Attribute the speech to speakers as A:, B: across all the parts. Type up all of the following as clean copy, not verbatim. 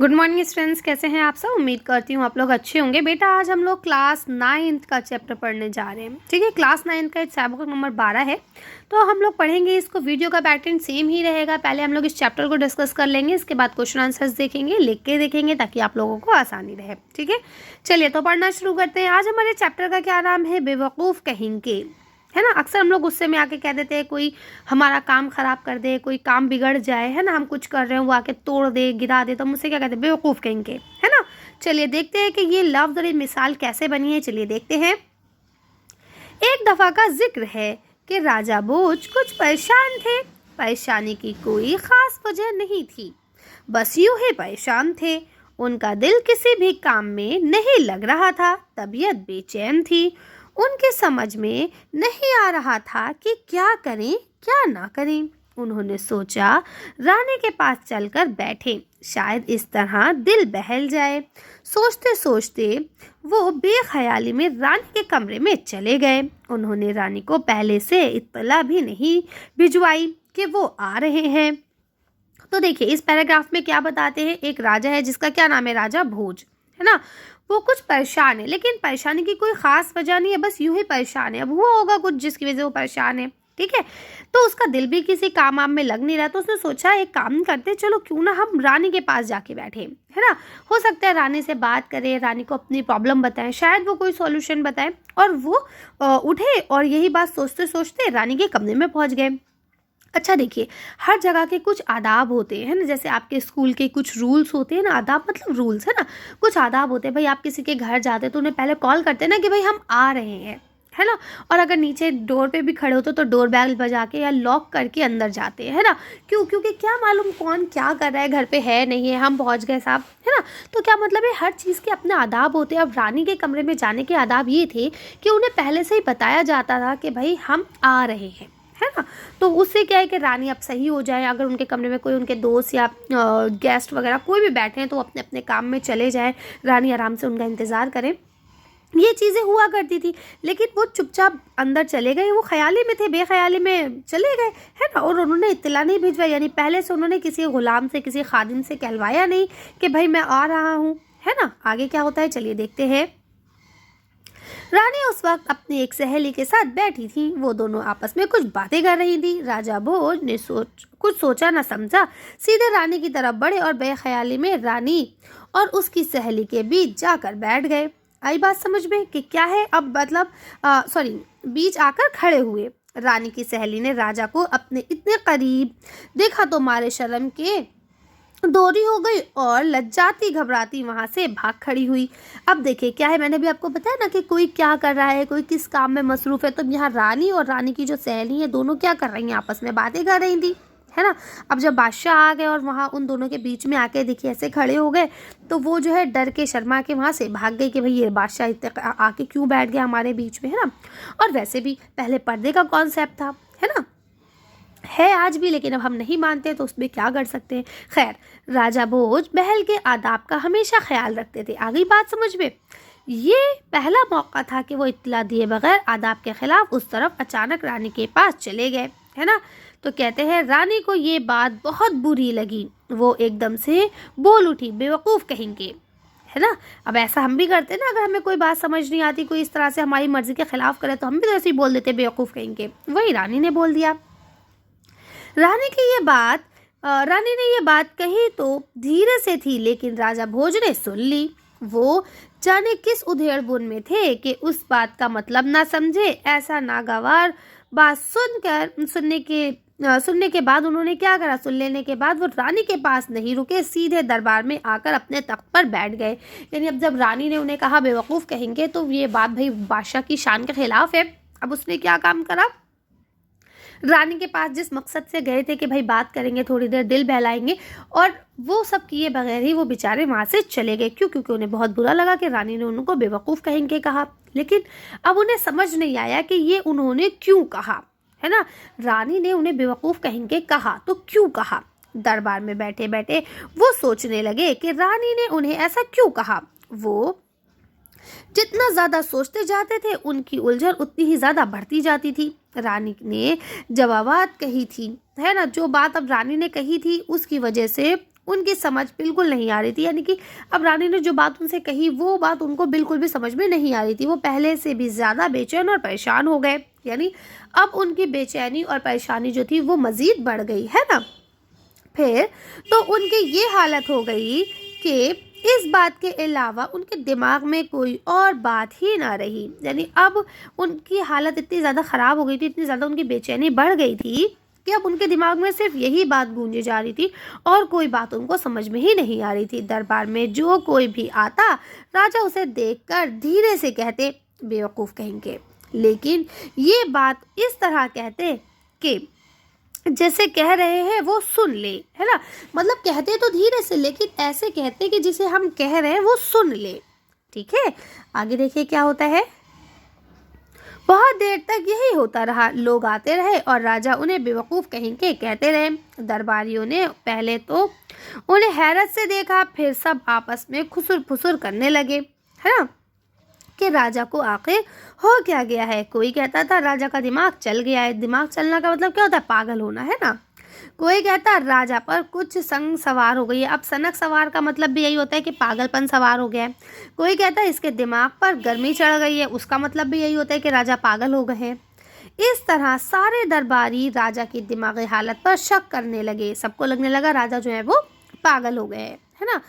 A: Good morning students, कैसे हैं आप सब। उम्मीद करती हूँ आप लोग अच्छे होंगे। बेटा आज हम लोग क्लास 9th का चैप्टर पढ़ने जा रहे हैं। ठीक है, क्लास 9th का सबक नंबर 12 है। तो हम लोग पढ़ेंगे इसको। वीडियो का पैटर्न सेम ही रहेगा। पहले हम लोग इस चैप्टर को डिस्कस कर लेंगे, इसके बाद क्वेश्चन आंसर्स देखेंगे, लिख के देखेंगे ताकि आप लोगों को आसानी रहे। ठीक है, चलिए तो पढ़ना शुरू करते हैं। आज हमारे चैप्टर का क्या नाम है, बेवकूफ़ कहेंगे, है ना। अक्सर हम लोग गुस्से में आके कह देते हैं कोई हमारा काम खराब कर दे, कोई काम बिगड़ जाए, है ना, हम कुछ कर रहे हैं वो आके तोड़ दे, गिरा दे, तो हम उससे क्या कहते हैं, बेवकूफ़ कहेंगे, है ना। चलिए देखते हैं कि ये लफ्ज़ और ये मिसाल कैसे बनी है। चलिए देखते हैं। एक दफ़ा का जिक्र है कि राजा भोज कुछ परेशान थे। परेशानी की कोई ख़ास वजह नहीं थी, बस यूं ही परेशान थे। उनका दिल किसी भी काम में नहीं लग रहा था, तबीयत बेचैन थी। उनके समझ में नहीं आ रहा था कि क्या करें क्या ना करें। उन्होंने सोचा रानी के पास चलकर बैठें, शायद इस तरह दिल बहल जाए। सोचते सोचते वो बेख्याली में रानी के कमरे में चले गए। उन्होंने रानी को पहले से इत्तला भी नहीं भिजवाई कि वो आ रहे हैं। तो देखिए इस पैराग्राफ में क्या बताते हैं। एक राजा है जिसका क्या नाम है, राजा भोज, है ना। वो कुछ परेशान है, लेकिन परेशानी की कोई खास वजह नहीं है, बस यूं ही परेशान है। अब हुआ होगा कुछ जिसकी वजह से वो परेशान है। ठीक है, तो उसका दिल भी किसी काम वाम में लग नहीं रहा, तो उसने सोचा एक काम करते, चलो क्यों ना हम रानी के पास जाके बैठे, है ना। हो सकता है रानी से बात करें, रानी को अपनी प्रॉब्लम बताएं, शायद वो कोई सॉल्यूशन बताए। और वो उठे और यही बात सोचते सोचते रानी के कमरे में पहुंच गए। अच्छा देखिए, हर जगह के कुछ आदाब होते हैं ना, जैसे आपके स्कूल के कुछ रूल्स होते हैं ना। आदाब मतलब रूल्स, है ना। कुछ आदाब होते हैं। भाई आप किसी के घर जाते हैं तो उन्हें पहले कॉल करते हैं ना कि भाई हम आ रहे हैं, है ना। और अगर नीचे डोर पे भी खड़े होते तो डोर बेल बजा के या लॉक करके अंदर जाते हैं, है ना। क्योंकि क्या मालूम कौन क्या कर रहा है, घर पे है नहीं है, हम पहुंच गए साहब, है ना। तो क्या मतलब है, हर चीज़ के अपने आदाब होते हैं। अब रानी के कमरे में जाने के आदाब ये थे कि उन्हें पहले से ही बताया जाता था कि भाई हम आ रहे हैं, है ना। तो उससे क्या है कि रानी अब सही हो जाए। अगर उनके कमरे में कोई उनके दोस्त या गेस्ट वगैरह कोई भी बैठे हैं तो अपने अपने काम में चले जाए, रानी आराम से उनका इंतज़ार करें। ये चीज़ें हुआ करती थी, लेकिन वो चुपचाप अंदर चले गए। वो ख्याली में थे, बेख्याली में चले गए, है ना। और उन्होंने इत्तला नहीं भिजवाई, यानी पहले से उन्होंने किसी गुलाम से, किसी खादिम से कहलवाया नहीं कि भाई मैं आ रहा हूँ, है ना। आगे क्या होता है चलिए देखते हैं। रानी उस वक्त अपनी एक सहेली के साथ बैठी थी। वो दोनों आपस में कुछ बातें कर रही थी। राजा भोज ने कुछ सोचा न समझा, सीधे रानी की तरफ बढ़े और बेख्याली में रानी और उसकी सहेली के बीच जाकर बैठ गए। आई बात समझ में कि क्या है। अब मतलब बीच आकर खड़े हुए। रानी की सहेली ने राजा को अपने इतने करीब देखा तो मारे शर्म के दोरी हो गई और लज्जाती घबराती वहां से भाग खड़ी हुई। अब देखिए क्या है, मैंने भी आपको बताया ना कि कोई क्या कर रहा है, कोई किस काम में मसरूफ है। तो यहाँ रानी और रानी की जो सहेली है दोनों क्या कर रही हैं, आपस में बातें कर रही थी, है ना। अब जब बादशाह आ गए और वहाँ उन दोनों के बीच में आके देखिए ऐसे खड़े हो गए, तो वो जो है डर के शर्मा के वहाँ से भाग गई कि भाई ये बादशाह इतने आके क्यों बैठ गया हमारे बीच में, है ना। और वैसे भी पहले पर्दे का कॉन्सेप्ट था, है ना, है आज भी, लेकिन अब हम नहीं मानते तो उसमें क्या कर सकते हैं। खैर, राजा भोज महल के आदाब का हमेशा ख्याल रखते थे। आगे बात समझ में। ये पहला मौका था कि वो इत्तला दिए बगैर आदाब के खिलाफ उस तरफ अचानक रानी के पास चले गए, है ना। तो कहते हैं रानी को ये बात बहुत बुरी लगी। वो एकदम से बोल उठी, बेवकूफ़ कहेंगे, है ना। अब ऐसा हम भी करते हैं ना, अगर हमें कोई बात समझ नहीं आती, कोई इस तरह से हमारी मर्जी के खिलाफ करे तो हम भी तो ऐसे ही बोल देते, बेवकूफ़ कहेंगे। वही रानी ने बोल दिया। रानी ने ये बात कही तो धीरे से थी, लेकिन राजा भोज ने सुन ली। वो जाने किस उधेड़बुन में थे कि उस बात का मतलब ना समझे। ऐसा नागवार बात सुनने के बाद उन्होंने क्या करा, सुन लेने के बाद वो रानी के पास नहीं रुके, सीधे दरबार में आकर अपने तख्त पर बैठ गए। यानी अब जब रानी ने उन्हें कहा बेवकूफ़ कहेंगे तो ये बात भाई बादशाह की शान के खिलाफ है। अब उसने क्या काम करा, रानी के पास जिस मकसद से गए थे कि भाई बात करेंगे, थोड़ी देर दिल बहलाएंगे, और वो सब किए बगैर ही वो बेचारे वहाँ से चले गए। क्योंकि उन्हें बहुत बुरा लगा कि रानी ने उनको बेवकूफ़ कहेंगे कहा। लेकिन अब उन्हें समझ नहीं आया कि ये उन्होंने क्यों कहा, है ना। रानी ने उन्हें बेवकूफ़ कहेंगे कहा तो क्यों कहा। दरबार में बैठे बैठे वो सोचने लगे कि रानी ने उन्हें ऐसा क्यों कहा। वो जितना ज़्यादा सोचते जाते थे उनकी उलझन उतनी ही ज़्यादा बढ़ती जाती थी। रानी ने जवाबात कही थी, है ना। जो बात अब रानी ने कही थी उसकी वजह से उनकी समझ बिल्कुल नहीं आ रही थी। यानी कि अब रानी ने जो बात उनसे कही वो बात उनको बिल्कुल भी समझ में नहीं आ रही थी। वो पहले से भी ज़्यादा बेचैन और परेशान हो गए। यानी अब उनकी बेचैनी और परेशानी जो थी वो मज़ीद बढ़ गई, है ना। फिर तो उनकी ये हालत हो गई कि इस बात के अलावा उनके दिमाग में कोई और बात ही ना रही। यानी अब उनकी हालत इतनी ज़्यादा ख़राब हो गई थी, इतनी ज़्यादा उनकी बेचैनी बढ़ गई थी कि अब उनके दिमाग में सिर्फ यही बात गूंजी जा रही थी और कोई बात उनको समझ में ही नहीं आ रही थी। दरबार में जो कोई भी आता, राजा उसे देखकर धीरे से कहते, बेवकूफ़ कहेंगे। लेकिन ये बात इस तरह कहते कि जैसे कह रहे हैं वो सुन ले, है ना। मतलब कहते तो धीरे से, लेकिन ऐसे कहते कि जिसे हम कह रहे हैं वो सुन ले। ठीक है, आगे देखिए क्या होता है। बहुत देर तक यही होता रहा। लोग आते रहे और राजा उन्हें बेवकूफ़ कहेंगे कहते रहे। दरबारियों ने पहले तो उन्हें हैरत से देखा, फिर सब आपस में खुसुर फुसुर करने लगे, है ना, कि राजा को आखिर हो क्या गया है। कोई कहता था राजा का दिमाग चल गया है। दिमाग चलना का मतलब क्या होता है? पागल होना, है ना। कोई कहता राजा पर कुछ संग सवार हो गई है। अब सनक सवार का मतलब भी यही होता है कि पागलपन सवार हो गया है। कोई कहता है इसके दिमाग पर गर्मी चढ़ गई है, उसका मतलब भी यही होता है कि राजा पागल हो गए हैं। इस तरह सारे दरबारी राजा की दिमागी हालत पर शक करने लगे। सबको लगने लगा राजा जो है वो पागल हो गए, है ना।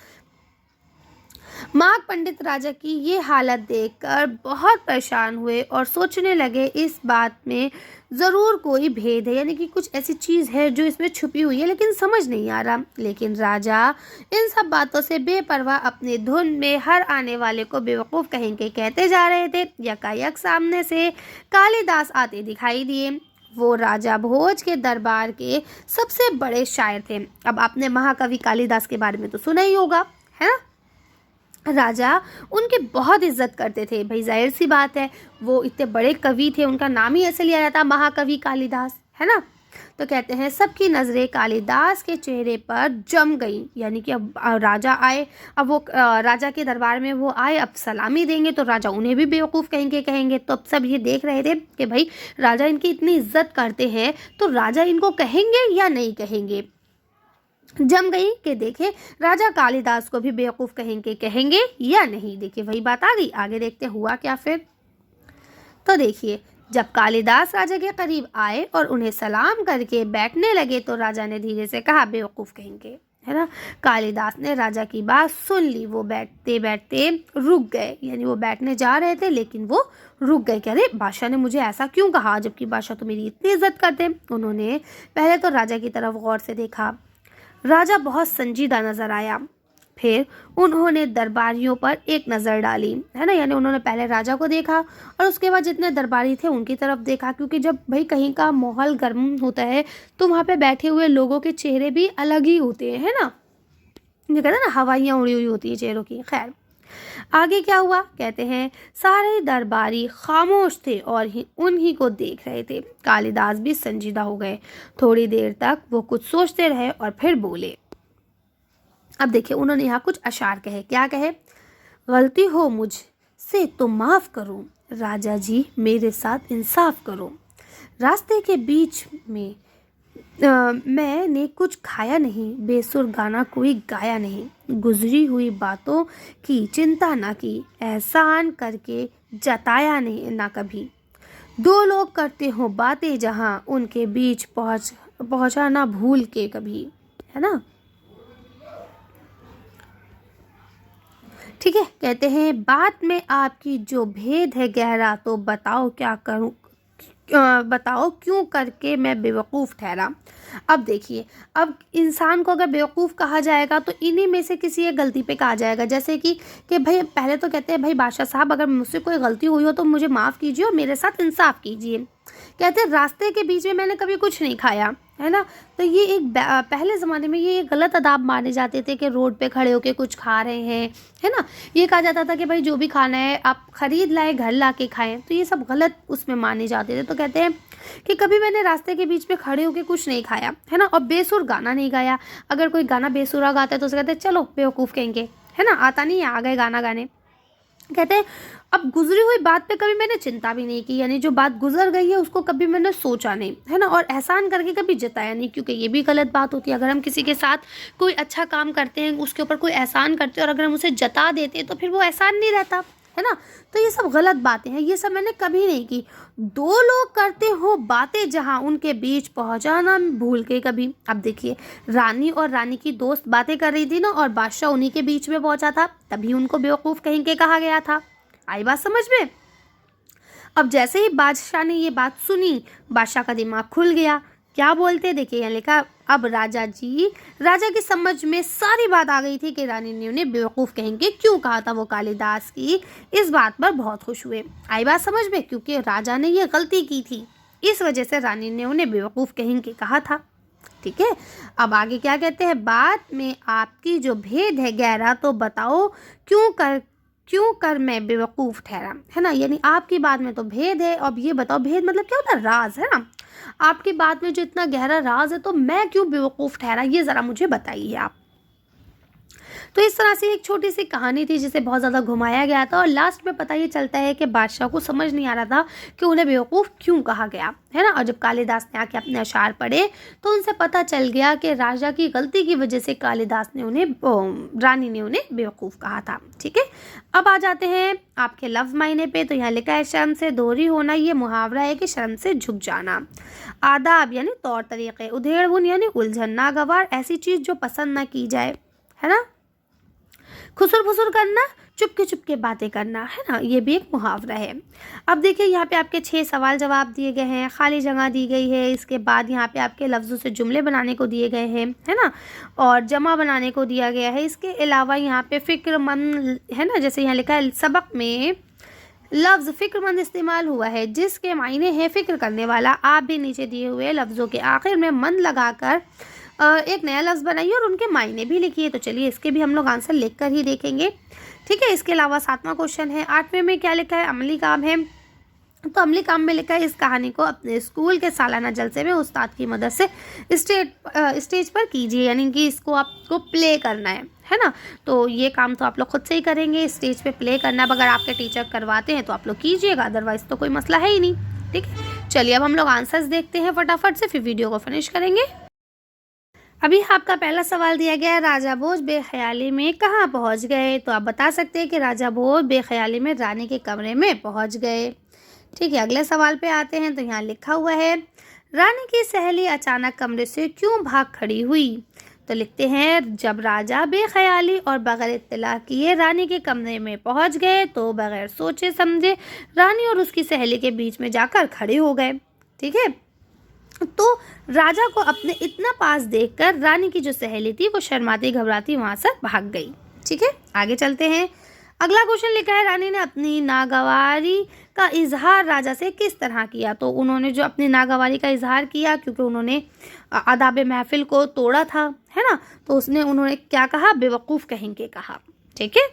A: माघ पंडित राजा की ये हालत देखकर बहुत परेशान हुए और सोचने लगे इस बात में ज़रूर कोई भेद है। यानी कि कुछ ऐसी चीज़ है जो इसमें छुपी हुई है लेकिन समझ नहीं आ रहा। लेकिन राजा इन सब बातों से बेपरवाह अपने धुन में हर आने वाले को बेवकूफ़ कहेंगे कहते जा रहे थे। यकायक सामने से कालिदास आते दिखाई दिए। वो राजा भोज के दरबार के सबसे बड़े शायर थे। अब आपने महाकवि कालिदास के बारे में तो सुना ही होगा, है ना। राजा उनकी बहुत इज्जत करते थे। भाई जाहिर सी बात है, वो इतने बड़े कवि थे, उनका नाम ही ऐसे लिया जाता महाकवि कालिदास, है ना। तो कहते हैं सबकी नज़रें कालिदास के चेहरे पर जम गई। यानी कि अब राजा आए, अब वो राजा के दरबार में वो आए, अब सलामी देंगे तो राजा उन्हें भी बेवकूफ़ कहेंगे। तो अब सब ये देख रहे थे कि भाई राजा इनकी इतनी इज्जत करते हैं तो राजा इनको कहेंगे या नहीं कहेंगे। जम गई कि देखे राजा कालिदास को भी बेवकूफ़ कहेंगे या नहीं। देखिए वही बात आ गई। आगे देखते हुआ क्या फिर। तो देखिए जब कालिदास राजा के करीब आए और उन्हें सलाम करके बैठने लगे तो राजा ने धीरे से कहा, बेवकूफ़ कहेंगे, है ना। कालिदास ने राजा की बात सुन ली। वो बैठते बैठते रुक गए। यानी वो बैठने जा रहे थे लेकिन वो रुक गए। कह रहे बादशाह ने मुझे ऐसा क्यों कहा, जबकि बादशाह तो मेरी इतनी इज्जत करते। उन्होंने पहले तो राजा की तरफ गौर से देखा। राजा बहुत संजीदा नज़र आया। फिर उन्होंने दरबारियों पर एक नज़र डाली, है ना। यानी उन्होंने पहले राजा को देखा और उसके बाद जितने दरबारी थे उनकी तरफ देखा। क्योंकि जब भाई कहीं का माहौल गर्म होता है तो वहाँ पे बैठे हुए लोगों के चेहरे भी अलग ही होते हैं, है ना। ये कहते हैं ना हवाइयाँ उड़ी हुई होती है चेहरों की। खैर आगे क्या हुआ, कहते हैं सारे दरबारी खामोश थे और उन्हीं को देख रहे थे। कालिदास भी संजीदा हो गए। थोड़ी देर तक वो कुछ सोचते रहे और फिर बोले। अब देखिए उन्होंने यहाँ कुछ अशार कहे। क्या कहे? गलती हो मुझसे तो माफ़ करो, राजा जी मेरे साथ इंसाफ करो। रास्ते के बीच में मैंने कुछ खाया नहीं, बेसुर गाना कोई गाया नहीं, गुजरी हुई बातों की चिंता ना की, एहसान करके जताया नहीं ना कभी। दो लोग करते हो बातें जहाँ उनके बीच पहुँचा ना भूल के कभी, है ना। ठीक है, कहते हैं बात में आपकी जो भेद है गहरा, तो बताओ क्या करूं, बताओ क्यों करके मैं बेवकूफ़ ठहरा। अब देखिए, अब इंसान को अगर बेवकूफ़ कहा जाएगा तो इन्हीं में से किसी एक गलती पे कहा जाएगा। जैसे कि भाई पहले तो कहते हैं भाई बादशाह साहब अगर मुझसे कोई गलती हुई हो तो मुझे माफ़ कीजिए और मेरे साथ इंसाफ कीजिए। कहते हैं रास्ते के बीच में मैंने कभी कुछ नहीं खाया, है ना। तो ये एक पहले ज़माने में ये गलत आदाब माने जाते थे कि रोड पे खड़े होके कुछ खा रहे हैं, है ना। ये कहा जाता था कि भाई जो भी खाना है आप ख़रीद लाए घर ला के खाएं। तो ये सब गलत उसमें माने जाते थे। तो कहते हैं कि कभी मैंने रास्ते के बीच में खड़े होके कुछ नहीं खाया, है ना, और बेसुर गाना नहीं गाया। अगर कोई गाना बेसुरा गाता है तो उसे कहते हैं चलो बेवकूफ़ कहेंगे, है ना, आता नहीं है, आ गए गाना गाने। कहते हैं अब गुजरी हुई बात पे कभी मैंने चिंता भी नहीं की, यानी जो बात गुजर गई है उसको कभी मैंने सोचा नहीं, है ना, और एहसान करके कभी जताया नहीं, क्योंकि ये भी गलत बात होती है। अगर हम किसी के साथ कोई अच्छा काम करते हैं, उसके ऊपर कोई एहसान करते हैं और अगर हम उसे जता देते हैं तो फिर वो एहसान नहीं रहता, है ना। तो ये सब गलत बातें हैं, ये सब मैंने कभी नहीं की। दो लोग करते हो बातें जहाँ उनके बीच पहुँचाना भूल के कभी। अब देखिए, रानी और रानी की दोस्त बातें कर रही थी ना, और बादशाह उन्हीं के बीच में पहुंचा था, तभी उनको बेवकूफ़ कहीं के कहा गया था। आई बात समझ में। अब जैसे ही बादशाह ने ये बात सुनी, बादशाह का दिमाग खुल गया। क्या बोलते, देखिए यहाँ लिखा, अब राजा की समझ में सारी बात आ गई थी कि रानी ने उन्हें बेवकूफ़ कहेंगे क्यों कहा था वो कालिदास की। इस बात पर बहुत खुश हुए। आई बात समझ में, क्योंकि राजा ने ये गलती की थी, इस वजह से रानी ने उन्हें बेवकूफ़ कहेंगे कहा था। ठीक है, अब आगे क्या कहते हैं, बात में आपकी जो भेद है गहरा तो बताओ, क्यों कर मैं बेवकूफ़ ठहरा, है ना। यानी आपकी बात में तो भेद है, अब ये बताओ भेद मतलब क्या होता है, राज, है ना। आपकी बात में जो इतना गहरा राज है तो मैं क्यों बेवकूफ़ ठहरा, ये ज़रा मुझे बताइए आप। तो इस तरह से एक छोटी सी कहानी थी जिसे बहुत ज़्यादा घुमाया गया था, और लास्ट में पता ये चलता है कि बादशाह को समझ नहीं आ रहा था कि उन्हें बेवकूफ़ क्यों कहा गया, है ना। और जब कालिदास ने आके अपने अशार पढ़े तो उनसे पता चल गया कि राजा की गलती की वजह से कालिदास ने रानी ने उन्हें बेवकूफ़ कहा था। ठीक है, अब आ जाते हैं आपके लफ्ज़ मायने पे। तो यहाँ लिखा है, शर्म से दोहरी होना, ये मुहावरा है कि शर्म से झुक जाना। आदाब यानी तौर तरीक़े, उधेड़-बुन यानी उलझन, नागवार ऐसी चीज़ जो पसंद ना की जाए, है ना। खुसुर फुसुर करना, चुपके बातें करना, है ना, ये भी एक मुहावरा है। अब देखिए यहाँ पे आपके 6 सवाल जवाब दिए गए हैं, खाली जगह दी गई है, इसके बाद यहाँ पे आपके लफ्ज़ों से जुमले बनाने को दिए गए हैं, है ना, और जमा बनाने को दिया गया है। इसके अलावा यहाँ पे फ़िक्रमंद, है ना, जैसे यहाँ लिखा है सबक में लफ्ज़ फ़िक्रमंद इस्तेमाल हुआ है जिसके मायने हैं फ़िक्र करने वाला। आप भी नीचे दिए हुए लफ्ज़ों के आखिर में मन लगाकर एक नया लफ्ज़ बनाइए और उनके मायने भी लिखिए। तो चलिए इसके भी हम लोग आंसर लिख कर ही देखेंगे। ठीक है, इसके अलावा 7वां क्वेश्चन है, 8वें में क्या लिखा है, अमली काम है। तो अमली काम में लिखा है, इस कहानी को अपने स्कूल के सालाना जलसे में उस्ताद की मदद से स्टेज पर कीजिए, यानी कि इसको आपको प्ले करना है ना। तो ये काम तो आप लोग खुद से ही करेंगे, स्टेज पे प्ले करना। अगर आपके टीचर करवाते हैं तो आप लोग कीजिएगा, अदरवाइज़ तो कोई मसला है ही नहीं। ठीक है, चलिए अब हम लोग आंसर्स देखते हैं फटाफट से, फिर वीडियो को फिनिश करेंगे। अभी आपका पहला सवाल दिया गया है, राजा भोज बेख्याली में कहाँ पहुँच गए। तो आप बता सकते हैं कि राजा भोज बेख्याली में रानी के कमरे में पहुँच गए। ठीक है, अगले सवाल पे आते हैं। तो यहाँ लिखा हुआ है, रानी की सहेली अचानक कमरे से क्यों भाग खड़ी हुई। तो लिखते हैं, जब राजा बेख्याली और बगैर इत्तला किए रानी के कमरे में पहुँच गए तो बगैर सोचे समझे रानी और उसकी सहेली के बीच में जाकर खड़े हो गए। ठीक है, तो राजा को अपने इतना पास देखकर रानी की जो सहेली थी वो शर्माती घबराती वहां से भाग गई। ठीक है, आगे चलते हैं। अगला क्वेश्चन लिखा है, रानी ने अपनी नागवारी का इजहार राजा से किस तरह किया। तो उन्होंने जो अपनी नागवारी का इजहार किया, क्योंकि उन्होंने आदाब महफिल को तोड़ा था, है ना, तो उन्होंने क्या कहा, बेवकूफ़ कहेंगे कहा। ठीक है,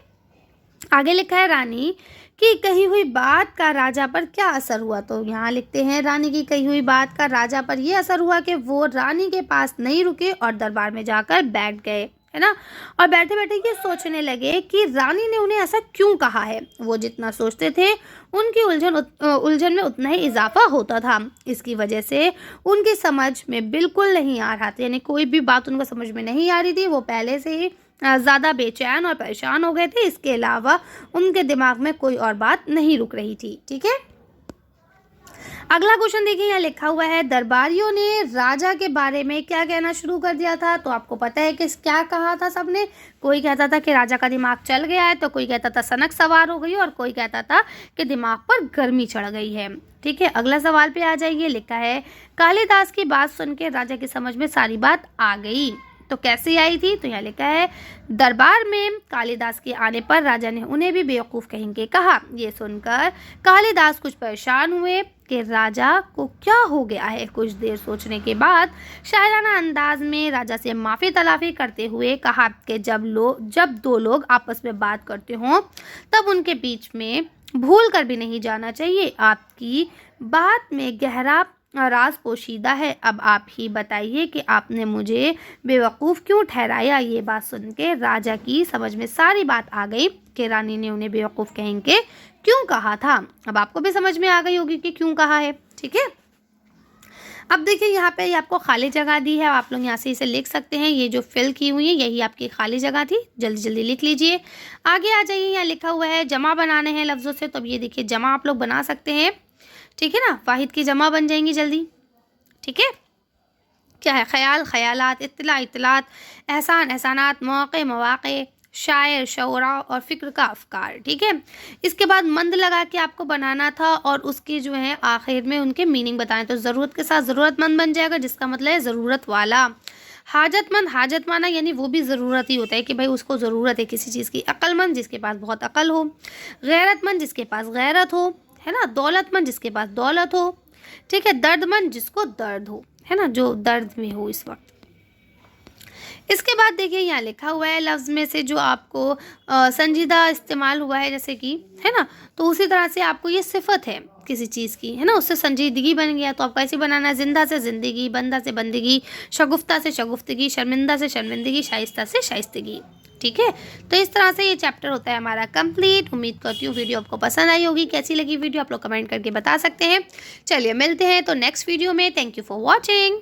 A: आगे लिखा है, रानी की कही हुई बात का राजा पर क्या असर हुआ। तो यहाँ लिखते हैं, रानी की कही हुई बात का राजा पर यह असर हुआ कि वो रानी के पास नहीं रुके और दरबार में जाकर बैठ गए, है ना, और बैठे बैठे ये सोचने लगे कि रानी ने उन्हें ऐसा क्यों कहा है। वो जितना सोचते थे उनकी उलझन में उतना ही इजाफा होता था। इसकी वजह से उनकी समझ में बिल्कुल नहीं आ रहा था, यानी कोई भी बात उनको समझ में नहीं आ रही थी। वो पहले से ही ज़्यादा बेचैन और परेशान हो गए थे। इसके अलावा उनके दिमाग में कोई और बात नहीं रुक रही थी। ठीक है, अगला क्वेश्चन देखिए, यहाँ लिखा हुआ है, दरबारियों ने राजा के बारे में क्या कहना शुरू कर दिया था। तो आपको पता है कि क्या कहा था सबने। कोई कहता था कि राजा का दिमाग चल गया है, तो कोई कहता था सनक सवार हो गई, और कोई कहता था कि दिमाग पर गर्मी चढ़ गई है। ठीक है, अगला सवाल पे आ जाइए। लिखा है, कालिदास की बात सुनकर राजा की समझ में सारी बात आ गई। तो कैसे आई थी। तो यहाँ लिखा है, दरबार में कालिदास के आने पर राजा ने उन्हें भी बेवकूफ़ कहेंगे कहा। ये सुनकर कालिदास कुछ परेशान हुए कि राजा को क्या हो गया है। कुछ देर सोचने के बाद शायराना अंदाज में राजा से माफ़ी तलाफी करते हुए कहा कि जब दो लोग आपस में बात करते हों तब उनके बीच में भूल कर भी नहीं जाना चाहिए। आपकी बात में गहरा राज पोशीदा है। अब आप ही बताइए कि आपने मुझे बेवकूफ़ क्यों ठहराया। ये बात सुन के राजा की समझ में सारी बात आ गई कि रानी ने उन्हें बेवकूफ़ कहें के क्यों कहा था। अब आपको भी समझ में आ गई होगी कि क्यों कहा है। ठीक है, अब देखिए यहाँ पे आपको खाली जगह दी है, आप लोग यहाँ से इसे लिख सकते हैं। ये जो फिल की हुई है यही आपकी खाली जगह थी, जल्दी जल्दी लिख लीजिए। आगे आ जाइए, यहाँ लिखा हुआ है जमा बनाने हैं लफ्ज़ों से, तो अब ये देखिए जमा आप लोग बना सकते हैं। ठीक है ना, वाहिद की जमा बन जाएंगी जल्दी। ठीक है, क्या है, ख्याल ख्यालात, इत्तला इत्तलात, एहसान एहसानात, मौक़े मवाक़े, शायर शौरा और फ़िक्र का अफ़कार। ठीक है, इसके बाद मंद लगा के आपको बनाना था और उसके जो है आखिर में उनके मीनिंग बताने। तो ज़रूरत के साथ ज़रूरतमंद बन जाएगा, जिसका मतलब है ज़रूरत वाला। हाजतमंद, हाजत माना यानी वो भी ज़रूरत ही होता है कि भाई उसको ज़रूरत है किसी चीज़ की। अक्लमंद, जिसके पास बहुत अकल हो। गैरतमंद, जिसके पास गैरत हो, है ना। दौलतमंद, जिसके पास दौलत हो। ठीक है, दर्दमंद, जिसको दर्द हो, है ना, जो दर्द में हो इस वक्त। इसके बाद देखिए यहाँ लिखा हुआ है लफ्ज़ में से जो आपको संजीदा इस्तेमाल हुआ है, जैसे कि, है ना, तो उसी तरह से आपको ये सिफत है किसी चीज़ की, है ना, उससे संजीदगी बन गया। तो आपको ऐसे बनाना है, जिंदा से ज़िंदगी, बंदा से बंदगी, शगुफ्ता से शगुफ्तगी, शर्मिंदा से शर्मिंदगी, शाइस्ता से शाइस्तगी। ठीक है, तो इस तरह से ये चैप्टर होता है हमारा कंप्लीट। उम्मीद करती हूँ वीडियो आपको पसंद आई होगी। कैसी लगी वीडियो आप लोग कमेंट करके बता सकते हैं। चलिए मिलते हैं तो नेक्स्ट वीडियो में। Thank you for watching.